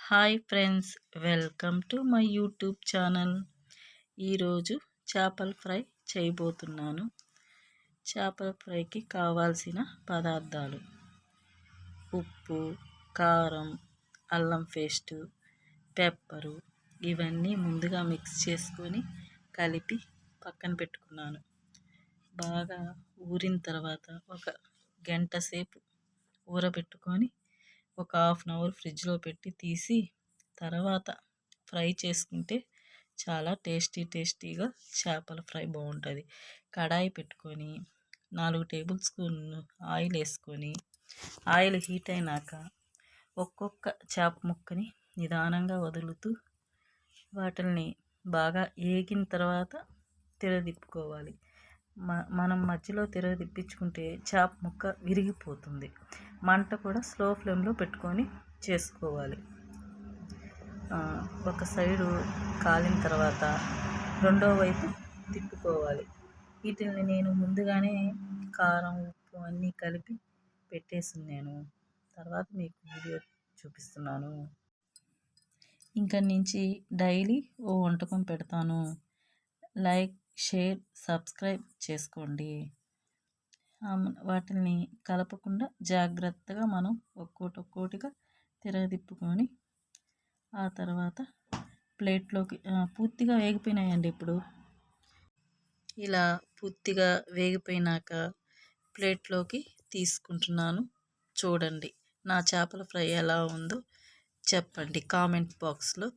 Hi friends, welcome to my YouTube channel. ఈరోజు చేపల fry చేయబోతున్నాను. చేపల ఫ్రైకి కావాల్సిన పదార్థాలు: ఉప్పు, కారం, అల్లం పేస్టు, పెప్పరు. ఇవన్నీ ముందుగా మిక్స్ చేసుకొని కలిపి పక్కన పెట్టుకున్నాను. బాగా ఊరిన తర్వాత ఒక గంట సేపు ఊరబెట్టుకొని ఒక హాఫ్ అన్ అవర్ ఫ్రిడ్జ్లో పెట్టి తీసి తర్వాత ఫ్రై చేసుకుంటే చాలా టేస్టీగా చేపల ఫ్రై బాగుంటుంది. కడాయి పెట్టుకొని 4 టేబుల్ స్పూన్లు ఆయిల్ వేసుకొని ఆయిల్ హీట్ అయినాక ఒక్కొక్క చేప ముక్కని నిదానంగా వదులుతూ వాటిని బాగా ఏగిన తర్వాత తిరగదిప్పుకోవాలి. మనం మధ్యలో తిప్పించుకుంటే చేప ముక్క విరిగిపోతుంది. మంట కూడా స్లో ఫ్లేమ్లో పెట్టుకొని చేసుకోవాలి. ఒక సైడు కాలిన తర్వాత రెండో వైపు తిప్పుకోవాలి. వీటిని నేను ముందుగానే కారం, ఉప్పు అన్నీ కలిపి పెట్టేస్తున్నాను. తర్వాత మీకు వీడియో చూపిస్తున్నాను. ఇంకా నుంచి డైలీ ఓ వంటకం పెడతాను. లైక్, షేర్, సబ్స్క్రైబ్ చేసుకోండి. వాటిని కలపకుండా జాగ్రత్తగా మనం ఒక్కోటిగా తిరగదిప్పుకొని ఆ తర్వాత ప్లేట్లోకి పూర్తిగా వేగిపోయినాయండి. ఇప్పుడు ఇలా పూర్తిగా వేగిపోయినాక ప్లేట్లోకి తీసుకుంటున్నాను. చూడండి, నా చేపల ఫ్రై ఎలా ఉందో చెప్పండి, కామెంట్ బాక్స్లో